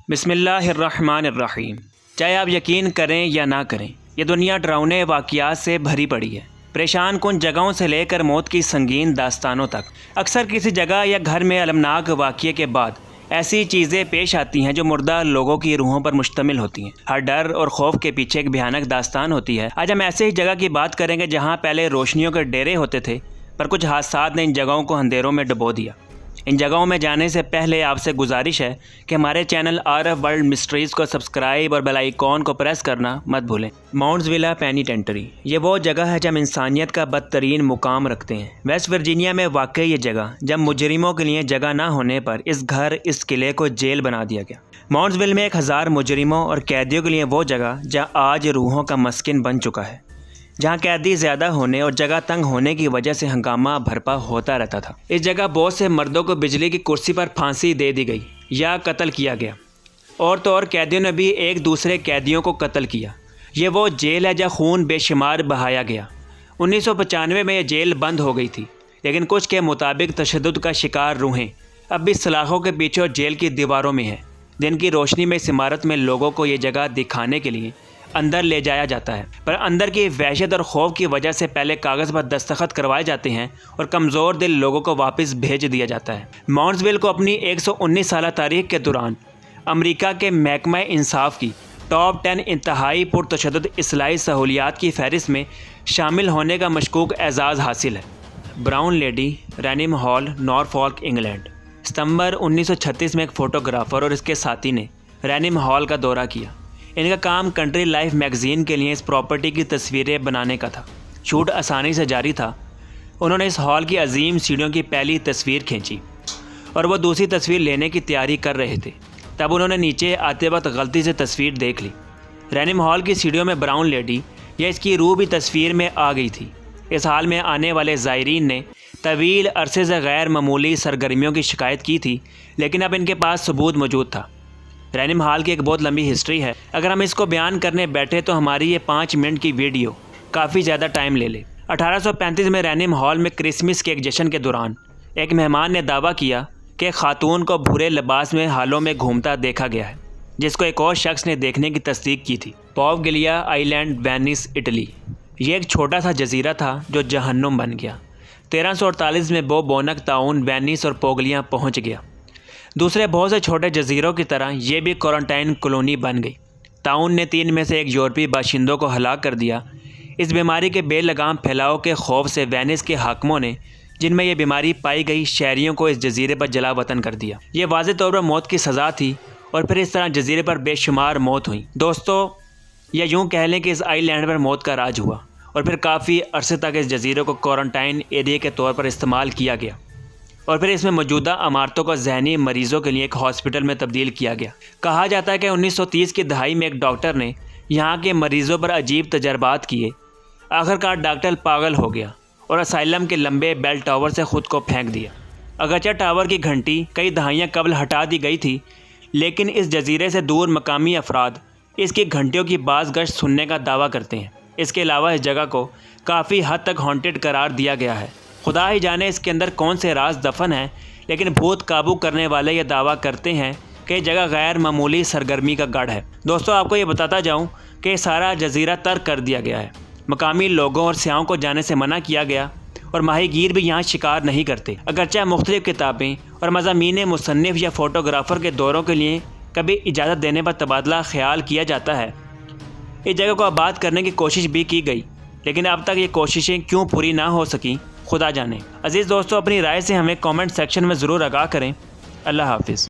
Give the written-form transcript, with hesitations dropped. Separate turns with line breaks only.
بسم اللہ الرحمن الرحیم۔ چاہے آپ یقین کریں یا نہ کریں، یہ دنیا ڈراؤنے واقعات سے بھری پڑی ہے، پریشان کن جگہوں سے لے کر موت کی سنگین داستانوں تک۔ اکثر کسی جگہ یا گھر میں المناک واقعے کے بعد ایسی چیزیں پیش آتی ہیں جو مردہ لوگوں کی روحوں پر مشتمل ہوتی ہیں۔ ہر ڈر اور خوف کے پیچھے ایک بھیانک داستان ہوتی ہے۔ آج ہم ایسے ہی جگہ کی بات کریں گے جہاں پہلے روشنیوں کے ڈیرے ہوتے تھے، پر کچھ حادثات نے ان جگہوں کو اندھیروں میں ڈبو دیا۔ ان جگہوں میں جانے سے پہلے آپ سے گزارش ہے کہ ہمارے چینل RF ورلڈ مسٹریز کو سبسکرائب اور بیل آئیکن کو پریس کرنا مت بھولیں۔ ماؤنٹس ولا پینیٹینٹری، یہ وہ جگہ ہے جہاں انسانیت کا بدترین مقام رکھتے ہیں۔ ویسٹ ورجینیا میں واقع یہ جگہ، جب مجرموں کے لیے جگہ نہ ہونے پر اس قلعے کو جیل بنا دیا گیا۔ ماؤنٹس ویل میں 1000 مجرموں اور قیدیوں کے لیے وہ جگہ جہاں آج روحوں کا مسکن بن چکا ہے، جہاں قیدی زیادہ ہونے اور جگہ تنگ ہونے کی وجہ سے ہنگامہ بھرپا ہوتا رہتا تھا۔ اس جگہ بہت سے مردوں کو بجلی کی کرسی پر پھانسی دے دی گئی یا قتل کیا گیا، اور تو اور قیدیوں نے بھی ایک دوسرے قیدیوں کو قتل کیا۔ یہ وہ جیل ہے جہاں خون بے شمار بہایا گیا۔ 1995 میں یہ جیل بند ہو گئی تھی، لیکن کچھ کے مطابق تشدد کا شکار روحیں اب بھی سلاخوں کے پیچھے اور جیل کی دیواروں میں ہیں۔ دن کی روشنی میں اس عمارت میں لوگوں کو یہ جگہ دکھانے کے لیے اندر لے جایا جاتا ہے، پر اندر کی وحشت اور خوف کی وجہ سے پہلے کاغذ پر دستخط کروائے جاتے ہیں اور کمزور دل لوگوں کو واپس بھیج دیا جاتا ہے۔ ماؤنٹس ویل کو اپنی 119 سالہ تاریخ کے دوران امریکہ کے محکمہ انصاف کی ٹاپ 10 انتہائی پرتشدد اصلاحی سہولیات کی فہرست میں شامل ہونے کا مشکوک اعزاز حاصل ہے۔ Brown Lady, Raynham Hall, Norfolk, England. ستمبر 1936 میں ایک فوٹوگرافر اور اس کے ساتھی نے رینم ہال کا دورہ کیا۔ ان کا کام کنٹری لائف میگزین کے لیے اس پراپرٹی کی تصویریں بنانے کا تھا۔ شوٹ آسانی سے جاری تھا۔ انہوں نے اس ہال کی عظیم سیڑھیوں کی پہلی تصویر کھینچی اور وہ دوسری تصویر لینے کی تیاری کر رہے تھے، تب انہوں نے نیچے آتے وقت غلطی سے تصویر دیکھ لی۔ رینم ہال کی سیڑھیوں میں براؤن لیڈی یا اس کی روح بھی تصویر میں آ گئی تھی۔ اس حال میں آنے والے زائرین نے طویل عرصے سے غیر معمولی سرگرمیوں کی شکایت کی تھی، لیکن اب ان کے پاس ثبوت موجود تھا۔ رینم ہال کی ایک بہت لمبی ہسٹری ہے، اگر ہم اس کو بیان کرنے بیٹھے تو ہماری یہ 5 منٹ کی ویڈیو کافی زیادہ ٹائم لے لے۔ 1835 میں رینم ہال میں کرسمس کے ایک جشن کے دوران ایک مہمان نے دعویٰ کیا کہ ایک خاتون کو بھورے لباس میں ہالوں میں گھومتا دیکھا گیا ہے، جس کو ایک اور شخص نے دیکھنے کی تصدیق کی تھی۔ پوگلیا آئیلینڈ، وینس، اٹلی۔ یہ ایک چھوٹا سا جزیرہ تھا جو جہنم بن گیا۔ 1348 میں بونک طاعون وینس اور پوگلیا پہنچ گیا۔ دوسرے بہت سے چھوٹے جزیروں کی طرح یہ بھی کوارنٹائن کالونی بن گئی۔ طاعون نے 3 میں سے 1 یورپی باشندوں کو ہلاک کر دیا۔ اس بیماری کے بے لگام پھیلاؤ کے خوف سے وینس کے حاکموں نے، جن میں یہ بیماری پائی گئی، شہریوں کو اس جزیرے پر جلا وطن کر دیا۔ یہ واضح طور پر موت کی سزا تھی، اور پھر اس طرح جزیرے پر بے شمار موت ہوئیں۔ دوستو، یا یوں کہہ لیں کہ اس آئی لینڈ پر موت کا راج ہوا، اور پھر کافی عرصے تک اس جزیرے کو کوارنٹائن ایریا کے طور پر استعمال کیا گیا، اور پھر اس میں موجودہ عمارتوں کو ذہنی مریضوں کے لیے ایک ہاسپٹل میں تبدیل کیا گیا۔ کہا جاتا ہے کہ 1930 کی دہائی میں ایک ڈاکٹر نے یہاں کے مریضوں پر عجیب تجربات کیے۔ آخرکار ڈاکٹر پاگل ہو گیا اور اسائلم کے لمبے بیل ٹاور سے خود کو پھینک دیا۔ اگرچہ ٹاور کی گھنٹی کئی دہائیاں قبل ہٹا دی گئی تھی، لیکن اس جزیرے سے دور مقامی افراد اس کی گھنٹیوں کی باز گشت سننے کا دعویٰ کرتے ہیں۔ اس کے علاوہ اس جگہ کو کافی حد تک ہانٹڈ قرار دیا گیا ہے۔ خدا ہی جانے اس کے اندر کون سے راز دفن ہیں، لیکن بھوت قابو کرنے والے یہ دعویٰ کرتے ہیں کہ یہ جگہ غیر معمولی سرگرمی کا گڑھ ہے۔ دوستو، آپ کو یہ بتاتا جاؤں کہ سارا جزیرہ ترک کر دیا گیا ہے۔ مقامی لوگوں اور سیاحوں کو جانے سے منع کیا گیا، اور ماہی گیر بھی یہاں شکار نہیں کرتے۔ اگرچہ مختلف کتابیں اور مضامین مصنف یا فوٹوگرافر کے دوروں کے لیے کبھی اجازت دینے پر تبادلہ خیال کیا جاتا ہے، اس جگہ کو آباد کرنے کی کوشش بھی کی گئی، لیکن اب تک یہ کوششیں کیوں پوری نہ ہو سکیں، خدا جانے۔ عزیز دوستو، اپنی رائے سے ہمیں کامنٹ سیکشن میں ضرور آگاہ کریں۔ اللہ حافظ۔